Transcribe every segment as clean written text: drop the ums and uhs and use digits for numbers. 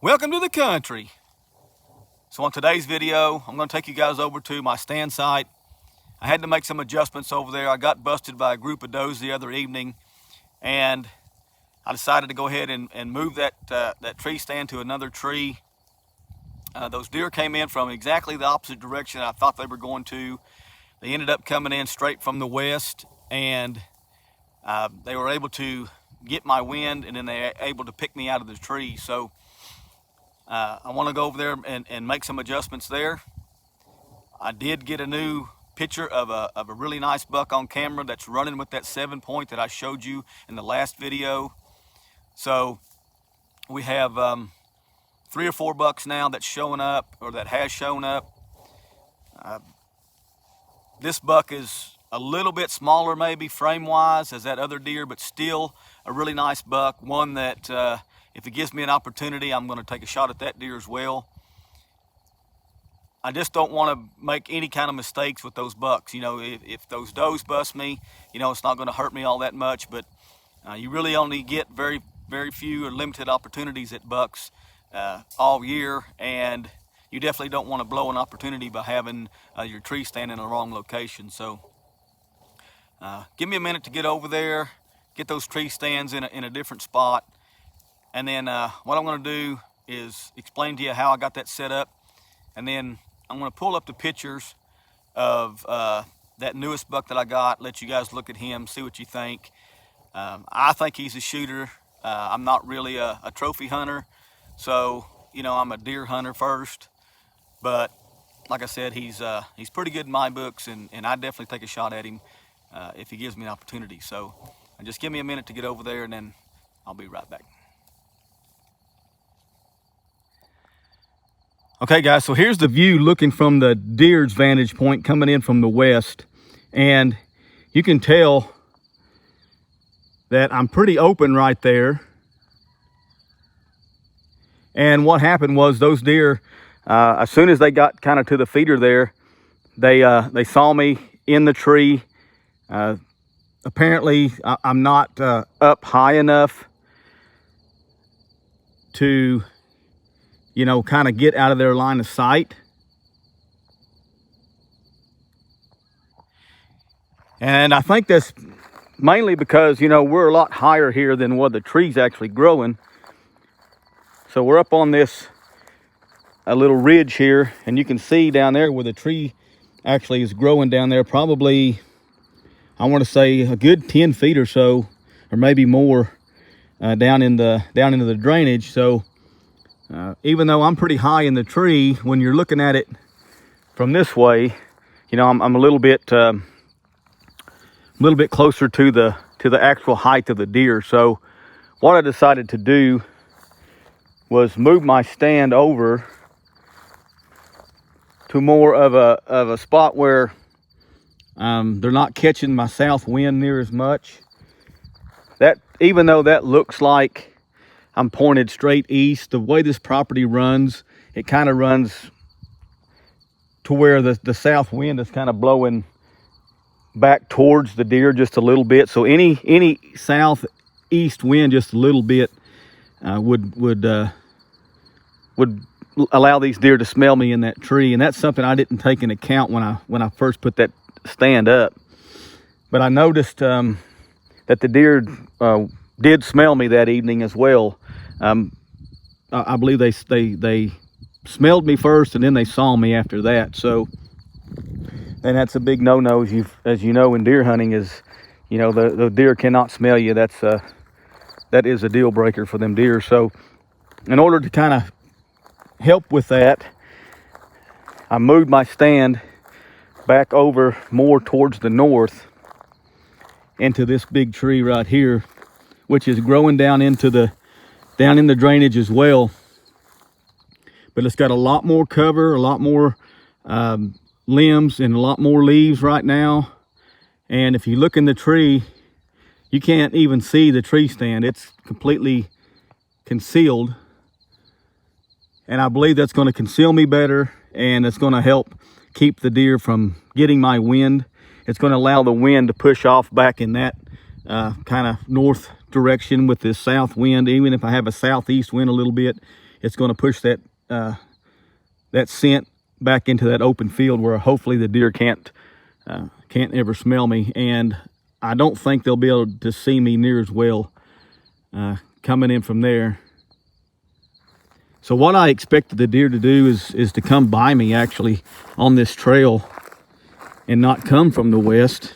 Welcome to the country. So on today's video, I'm going to take you guys over to my stand site. I had to make some adjustments over there. I got busted by a group of does the other evening, and I decided to go ahead and move that tree stand to another tree. Those deer came in from exactly the opposite direction I thought they were going to. They ended up coming in straight from the west, and they were able to get my wind, and then they were able to pick me out of the tree. So I want to go over there and make some adjustments there. I did get a new picture of a really nice buck on camera that's running with that 7-point that I showed you in the last video. So we have 3 or 4 bucks now that's showing up, or that has shown up. This buck is a little bit smaller maybe frame-wise as that other deer, but still a really nice buck, one that if it gives me an opportunity, I'm going to take a shot at that deer as well. I just don't want to make any kind of mistakes with those bucks. You know, if those does bust me, you know, it's not going to hurt me all that much, but you really only get very, very few or limited opportunities at bucks all year, and you definitely don't want to blow an opportunity by having your tree stand in the wrong location. So give me a minute to get over there, get those tree stands in a different spot. And then what I'm going to do is explain to you how I got that set up. And then I'm going to pull up the pictures of that newest buck that I got, let you guys look at him, see what you think. I think he's a shooter. I'm not really a trophy hunter. So, you know, I'm a deer hunter first. But like I said, he's pretty good in my books, and I'd definitely take a shot at him if he gives me an opportunity. So just give me a minute to get over there, and then I'll be right back. Okay guys, so here's the view looking from the deer's vantage point coming in from the west. And you can tell that I'm pretty open right there. And what happened was those deer, as soon as they got kind of to the feeder there, they saw me in the tree. Apparently I'm not up high enough to, you know, kind of get out of their line of sight. And I think that's mainly because, you know, we're a lot higher here than what the tree's actually growing. So we're up on this a little ridge here, and you can see down there where the tree actually is growing down there, probably, I want to say a good 10 feet or so, or maybe more, down into the drainage. So even though I'm pretty high in the tree, when you're looking at it from this way, you know, I'm a little bit closer to the actual height of the deer. So what I decided to do was move my stand over to more of a spot where they're not catching my south wind near as much. That, even though that looks like I'm pointed straight east, the way this property runs, it kind of runs to where the south wind is kind of blowing back towards the deer just a little bit. So any southeast wind just a little bit would allow these deer to smell me in that tree. And that's something I didn't take into account when I first put that stand up. But I noticed that the deer did smell me that evening as well. I believe they smelled me first, and then they saw me after that. So, and that's a big no-no, as you know, in deer hunting, is, you know, the deer cannot smell you. That is a deal breaker for them deer. So in order to kind of help with that, I moved my stand back over more towards the north into this big tree right here, which is growing down in the drainage as well. But it's got a lot more cover, a lot more limbs, and a lot more leaves right now. And if you look in the tree, you can't even see the tree stand. It's completely concealed. And I believe that's going to conceal me better, and it's going to help keep the deer from getting my wind. It's going to allow the wind to push off back in that kind of north direction with this south wind. Even if I have a southeast wind a little bit, it's going to push that that scent back into that open field where hopefully the deer can't ever smell me. And I don't think they'll be able to see me near as well coming in from there. So what I expected the deer to do is to come by me actually on this trail and not come from the west.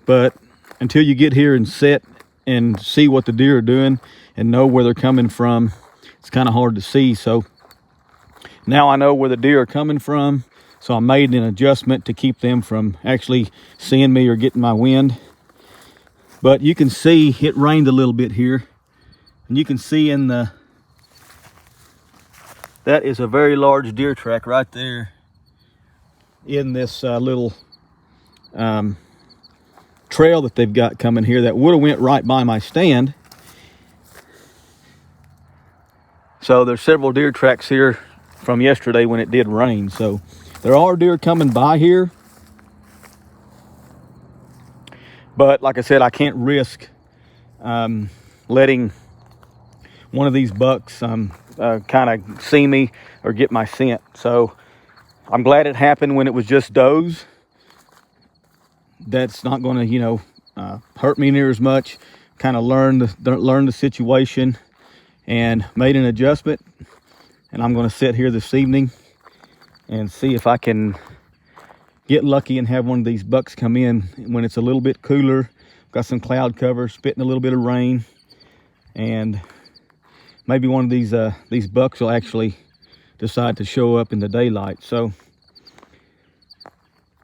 But until you get here and sit and see what the deer are doing and know where they're coming from, it's kind of hard to see. So now I know where the deer are coming from, so I made an adjustment to keep them from actually seeing me or getting my wind. But you can see it rained a little bit here, and you can see in the, that is a very large deer track right there in this little trail that they've got coming here that would have went right by my stand. So there's several deer tracks here from yesterday when it did rain. So there are deer coming by here, but like I said, I can't risk letting one of these bucks kind of see me or get my scent. So I'm glad it happened when it was just does. That's not going to, you know, hurt me near as much. Kind of learn the situation and made an adjustment. And I'm going to sit here this evening and see if I can get lucky and have one of these bucks come in when it's a little bit cooler. Got some cloud cover, spitting a little bit of rain, and maybe one of these bucks will actually decide to show up in the daylight. So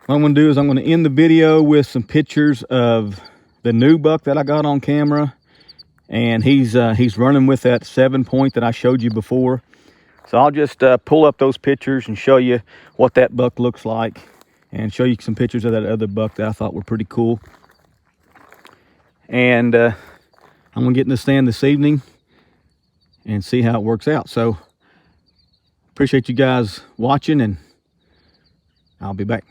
what I'm going to do is I'm going to end the video with some pictures of the new buck that I got on camera, and he's running with that 7-point that I showed you before. So I'll just pull up those pictures and show you what that buck looks like, and show you some pictures of that other buck that I thought were pretty cool. And I'm going to get in the stand this evening and see how it works out. So appreciate you guys watching, and I'll be back.